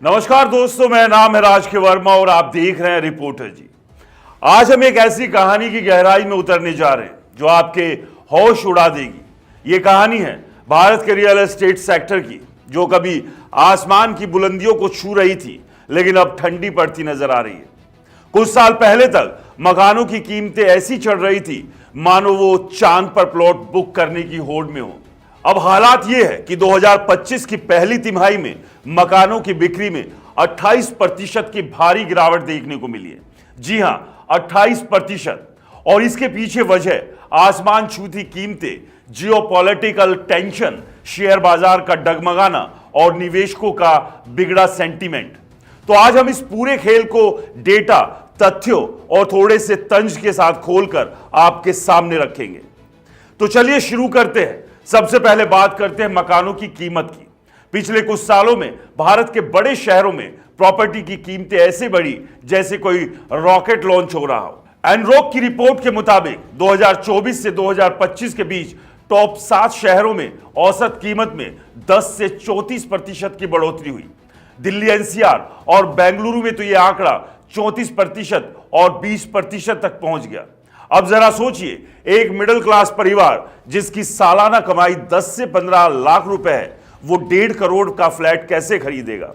नमस्कार दोस्तों, मेरा नाम है राज के वर्मा और आप देख रहे हैं रिपोर्टर जी। आज हम एक ऐसी कहानी की गहराई में उतरने जा रहे हैं जो आपके होश उड़ा देगी। ये कहानी है भारत के रियल एस्टेट सेक्टर की, जो कभी आसमान की बुलंदियों को छू रही थी लेकिन अब ठंडी पड़ती नजर आ रही है। कुछ साल पहले तक मकानों की कीमतें ऐसी चढ़ रही थी मानो वो चांद पर प्लॉट बुक करने की होड़ में हो। अब हालात ये है कि 2025 की पहली तिमाही में मकानों की बिक्री में 28% की भारी गिरावट देखने को मिली है। जी हां, 28%। और इसके पीछे वजह आसमान छूती कीमतें, जियोपॉलिटिकल टेंशन, शेयर बाजार का डगमगाना और निवेशकों का बिगड़ा सेंटीमेंट। तो आज हम इस पूरे खेल को डेटा, तथ्यों और थोड़े से तंज के साथ खोलकर आपके सामने रखेंगे। तो चलिए शुरू करते हैं। सबसे पहले बात करते हैं मकानों की कीमत की। पिछले कुछ सालों में भारत के बड़े शहरों में प्रॉपर्टी की कीमतें ऐसे बढ़ी जैसे कोई रॉकेट लॉन्च हो रहा हो। एनरॉक की रिपोर्ट के मुताबिक 2024 से 2025 के बीच टॉप 7 शहरों में औसत कीमत में 10 से 34% की बढ़ोतरी हुई। दिल्ली एनसीआर और बेंगलुरु में तो यह आंकड़ा 34% और 20% तक पहुंच गया। अब जरा सोचिए, एक मिडिल क्लास परिवार जिसकी सालाना कमाई 10 से 15 लाख रुपए है, वो 1.5 करोड़ का फ्लैट कैसे खरीदेगा?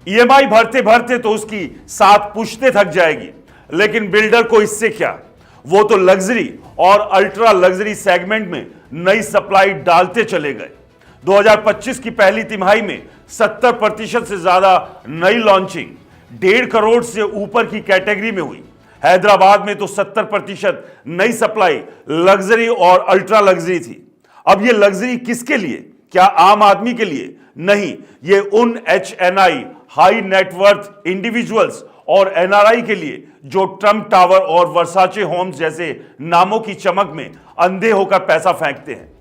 ईएमआई भरते भरते तो उसकी 7 पुश्तें थक जाएगी। लेकिन बिल्डर को इससे क्या, वो तो लग्जरी और अल्ट्रा लग्जरी सेगमेंट में नई सप्लाई डालते चले गए। 2025 की पहली तिमाही में 70% से ज्यादा नई लॉन्चिंग 1.5 करोड़ से ऊपर की कैटेगरी में हुई। हैदराबाद में तो 70% नई सप्लाई लग्जरी और अल्ट्रा लग्जरी थी। अब ये लग्जरी किसके लिए? क्या आम आदमी के लिए? नहीं, ये उन HNI, हाई नेटवर्थ इंडिविजुअल्स और NRI के लिए जो ट्रम्प टावर और वर्साचे होम्स जैसे नामों की चमक में अंधे होकर पैसा फेंकते हैं।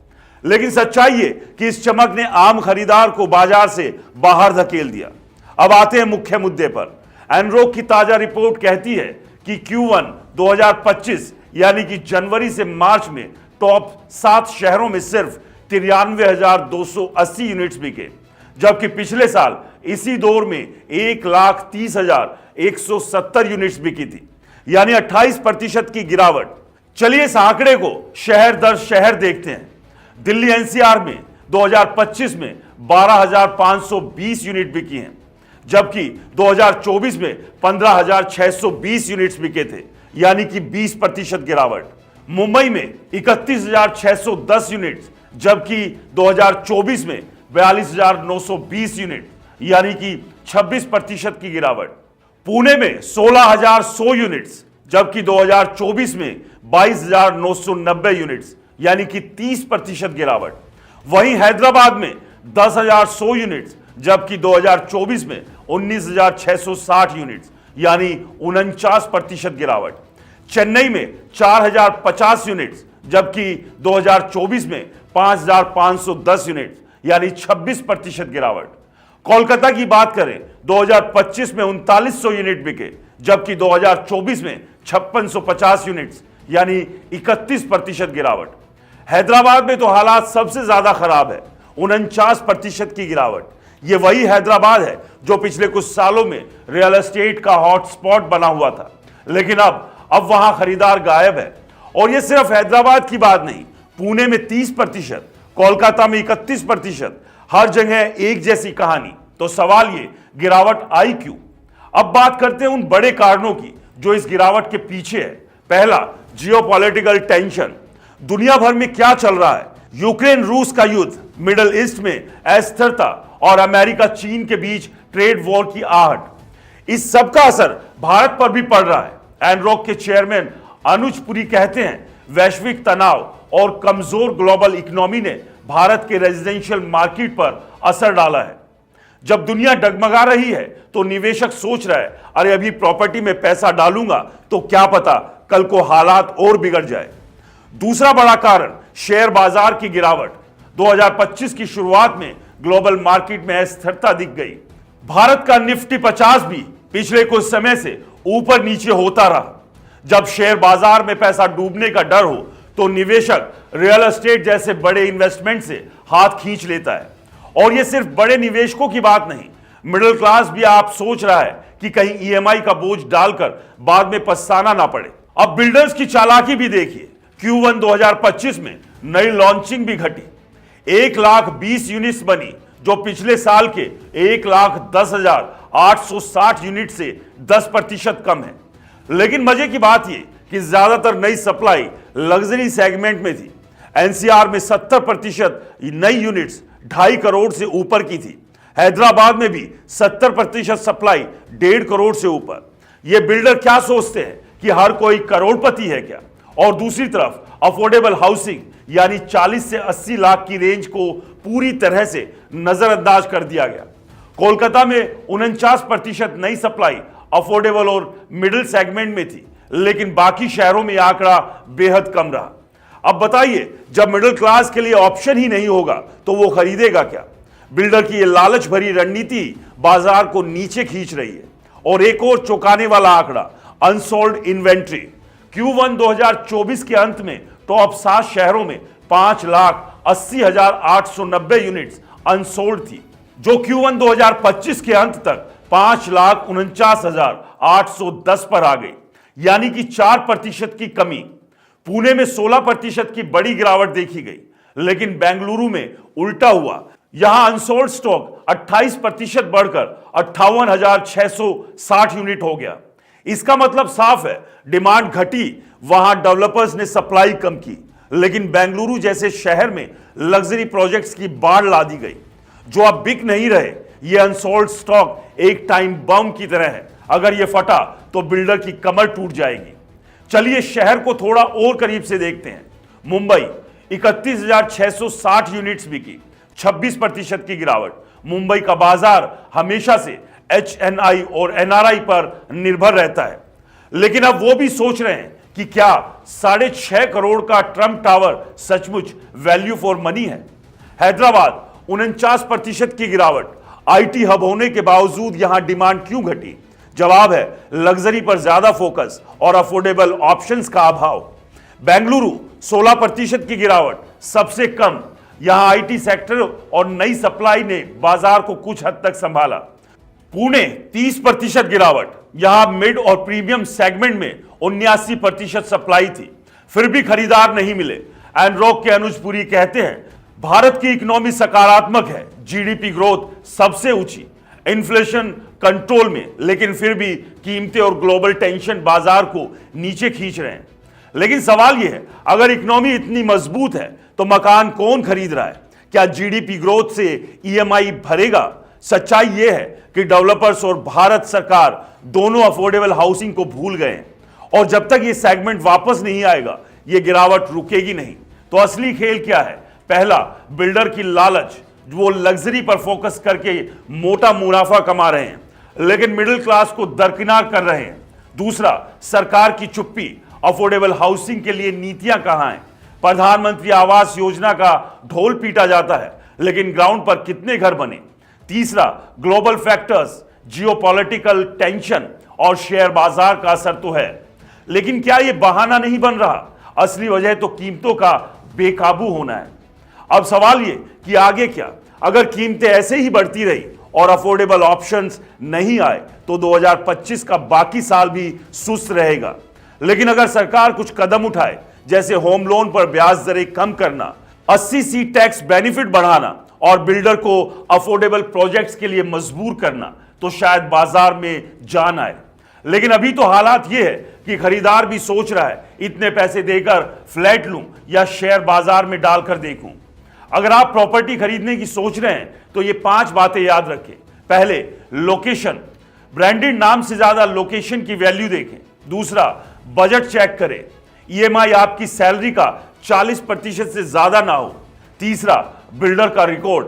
लेकिन सच्चाई ये कि इस चमक ने आम खरीदार को बाजार से बाहर धकेल दिया। अब आते हैं मुख्य मुद्दे पर। एनरॉक की ताजा रिपोर्ट कहती है कि Q1 2025 यानी कि जनवरी से मार्च में टॉप 7 शहरों में सिर्फ 93,280 यूनिट्स बिके, जबकि पिछले साल इसी दौर में 1,30,170 यूनिट्स बिकी थी, यानी 28% की गिरावट। चलिए इस आंकड़े को शहर दर शहर देखते हैं। दिल्ली एनसीआर में 2025 में 12,520 यूनिट बिकी हैं, जबकि 2024 में 15,620 यूनिट्स बिके थे, यानी कि 20% गिरावट। मुंबई में 31,610 यूनिट्स, जबकि 2024 में 42,920 यूनिट, यानी कि 26% की गिरावट। पुणे में 16,100 यूनिट्स, जबकि 2024 में 22,990 यूनिट्स, यानी कि 30% गिरावट। वहीं हैदराबाद में 10,100 यूनिट्स, जबकि 2024 में 19,660 यूनिट्स, यानी 49% गिरावट। चेन्नई में 4,050 यूनिट्स, जबकि 2024 में 5,510 यूनिट्स, यानी 26% गिरावट। कोलकाता की बात करें, 2025 में 3900 यूनिट बिके, जबकि 2024 में 5650 यूनिट्स, यानी 31% गिरावट। हैदराबाद में तो हालात सबसे ज्यादा खराब है, 49% की गिरावट। ये वही हैदराबाद है जो पिछले कुछ सालों में रियल एस्टेट का हॉटस्पॉट बना हुआ था, लेकिन अब वहां खरीदार गायब है। और ये सिर्फ हैदराबाद की बात नहीं, पुणे में 30%, कोलकाता में 31%, हर जगह एक जैसी कहानी। तो सवाल ये, गिरावट आई क्यों? अब बात करते हैं उन बड़े कारणों की जो इस गिरावट के पीछे है। पहला, जियोपॉलिटिकल टेंशन। दुनिया भर में क्या चल रहा है? यूक्रेन रूस का युद्ध, मिडिल ईस्ट में अस्थिरता और अमेरिका चीन के बीच ट्रेड वॉर की आहट। इस सब का असर भारत पर भी पड़ रहा है। एनरॉक के चेयरमैन अनुज पुरी कहते हैं, वैश्विक तनाव और कमजोर ग्लोबल इकोनॉमी ने भारत के रेजिडेंशियल मार्केट पर असर डाला है। जब दुनिया डगमगा रही है तो निवेशक सोच रहा है, अरे अभी प्रॉपर्टी में पैसा डालूंगा तो क्या पता कल को हालात और बिगड़ जाए। दूसरा बड़ा कारण, शेयर बाजार की गिरावट। 2025 की शुरुआत में ग्लोबल मार्केट में अस्थिरता दिख गई। भारत का निफ्टी 50 भी पिछले कुछ समय से ऊपर नीचे होता रहा। जब शेयर बाजार में पैसा डूबने का डर हो तो निवेशक रियल एस्टेट जैसे बड़े इन्वेस्टमेंट से हाथ खींच लेता है। और यह सिर्फ बड़े निवेशकों की बात नहीं, मिडिल क्लास भी आप सोच रहा है कि कहीं ईएमआई का बोझ डालकर बाद में पछताना ना पड़े। अब बिल्डर्स की चालाकी भी देखिए। Q1 2025 में नई लॉन्चिंग भी घटी, 1,20,000 यूनिट्स बनी, जो पिछले साल के 1,10,860 यूनिट से 10% कम है। लेकिन मजे की बात यह कि ज्यादातर नई सप्लाई लग्जरी सेगमेंट में थी। एनसीआर में 70% नई यूनिट्स 2.5 करोड़ से ऊपर की थी। हैदराबाद में भी 70% सप्लाई 1.5 करोड़ से ऊपर। ये बिल्डर क्या सोचते हैं कि हर कोई करोड़पति है क्या? और दूसरी तरफ अफोर्डेबल हाउसिंग यानी 40 से 80 लाख की रेंज को पूरी तरह से नजरअंदाज कर दिया गया। कोलकाता में 49% नई सप्लाई अफोर्डेबल और मिडिल सेगमेंट में थी, लेकिन बाकी शहरों में आंकड़ा बेहद कम रहा। अब बताइए, जब मिडिल क्लास के लिए ऑप्शन ही नहीं होगा तो वो खरीदेगा क्या? बिल्डर की ये लालच भरी रणनीति बाजार को नीचे खींच रही है। और एक और चौंकाने वाला आंकड़ा, अनसोल्ड इन्वेंट्री। Q1 2024 के अंत में टॉप 7 शहरों में 5,80,890 यूनिट्स अनसोल्ड थी, जो Q1 2025 के अंत तक 5,49,810 पर आ गई, यानी कि 4% की कमी। पुणे में 16% की बड़ी गिरावट देखी गई, लेकिन बेंगलुरु में उल्टा हुआ। यहां अनसोल्ड स्टॉक 28% बढ़कर 58,660 यूनिट हो गया। इसका मतलब साफ है, डिमांड घटी, वहां डेवलपर्स ने सप्लाई कम की। लेकिन बेंगलुरु जैसे शहर में लग्जरी प्रोजेक्ट्स की बाढ़ ला दी गई, जो अब बिक नहीं रहे। ये अनसोल्ड स्टॉक एक टाइम बम की तरह है, अगर ये फटा तो बिल्डर की कमर टूट जाएगी। चलिए शहर को थोड़ा और करीब से देखते हैं। मुंबई 31,660 यूनिट्स बिकी, 26% की गिरावट। मुंबई का बाजार हमेशा से HNI और NRI पर निर्भर रहता है, लेकिन अब वो भी सोच रहे हैं कि क्या 6.5 करोड़ का ट्रम्प टावर सचमुच वैल्यू फॉर मनी है। हैदराबाद 49% की गिरावट। IT हब होने के बावजूद यहां डिमांड क्यों घटी? जवाब है लग्जरी पर ज्यादा फोकस और अफोर्डेबल ऑप्शंस का अभाव। बेंगलुरु 16% की गिरावट, सबसे कम। यहां IT सेक्टर और नई सप्लाई ने बाजार को कुछ हद तक संभाला। पुणे 30% गिरावट, यहां मिड और प्रीमियम सेगमेंट में 79% सप्लाई थी, फिर भी खरीदार नहीं मिले। एनरॉक के अनुज पुरी कहते हैं, भारत की इकोनॉमी सकारात्मक है, GDP ग्रोथ सबसे ऊंची, इन्फ्लेशन कंट्रोल में, लेकिन फिर भी कीमतें और ग्लोबल टेंशन बाजार को नीचे खींच रहे हैं। लेकिन सवाल यह है, अगर इकोनॉमी इतनी मजबूत है तो मकान कौन खरीद रहा है? क्या GDP ग्रोथ से EMI भरेगा? सच्चाई यह है कि डेवलपर्स और भारत सरकार दोनों अफोर्डेबल हाउसिंग को भूल गए हैं, और जब तक ये सेगमेंट वापस नहीं आएगा ये गिरावट रुकेगी नहीं। तो असली खेल क्या है? पहला, बिल्डर की लालच, वो लग्जरी पर फोकस करके मोटा मुनाफा कमा रहे हैं, लेकिन मिडिल क्लास को दरकिनार कर रहे हैं। दूसरा, सरकार की चुप्पी, अफोर्डेबल हाउसिंग के लिए नीतियां कहां हैं? प्रधानमंत्री आवास योजना का ढोल पीटा जाता है, लेकिन ग्राउंड पर कितने घर बने? तीसरा, ग्लोबल फैक्टर्स, जियोपॉलिटिकल टेंशन और शेयर बाजार का असर तो है, लेकिन क्या यह बहाना नहीं बन रहा? असली वजह तो कीमतों का बेकाबू होना है। अब सवाल ये कि आगे क्या? अगर कीमतें ऐसे ही बढ़ती रही और अफोर्डेबल ऑप्शंस नहीं आए तो 2025 का बाकी साल भी सुस्त रहेगा। लेकिन अगर सरकार कुछ कदम उठाए, जैसे होम लोन पर ब्याज दरें कम करना, 80C टैक्स बेनिफिट बढ़ाना और बिल्डर को अफोर्डेबल प्रोजेक्ट्स के लिए मजबूर करना, तो शायद बाजार में जान आए। लेकिन अभी तो हालात ये है कि खरीदार भी सोच रहा है, इतने पैसे देकर फ्लैट लूं या शेयर बाजार में डालकर देखूं। अगर आप प्रॉपर्टी खरीदने की सोच रहे हैं तो ये 5 बातें याद रखें। पहले, लोकेशन, ब्रांडेड नाम से ज्यादा लोकेशन की वैल्यू देखें। दूसरा, बजट चेक करें, EMI आपकी सैलरी का 40% से ज्यादा ना हो। तीसरा, बिल्डर का रिकॉर्ड,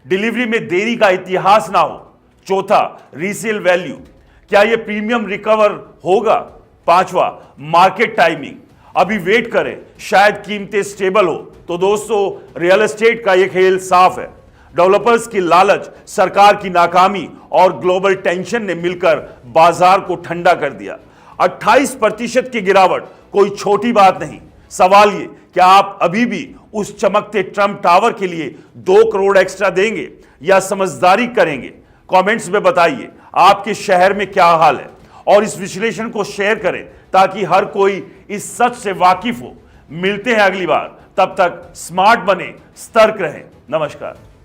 डिलीवरी में देरी का इतिहास ना हो। चौथा, रीसेल वैल्यू, क्या यह प्रीमियम रिकवर होगा? पांचवा, मार्केट टाइमिंग, अभी वेट करें, शायद कीमतें स्टेबल हो। तो दोस्तों, रियल एस्टेट का यह खेल साफ है। डेवलपर्स की लालच, सरकार की नाकामी और ग्लोबल टेंशन ने मिलकर बाजार को ठंडा कर दिया। 28% की गिरावट कोई छोटी बात नहीं। सवाल ये, क्या आप अभी भी उस चमकते ट्रम्प टावर के लिए 2 करोड़ एक्स्ट्रा देंगे या समझदारी करेंगे? कमेंट्स में बताइए आपके शहर में क्या हाल है और इस विश्लेषण को शेयर करें ताकि हर कोई इस सच से वाकिफ हो। मिलते हैं अगली बार, तब तक स्मार्ट बने, सतर्क रहें। नमस्कार।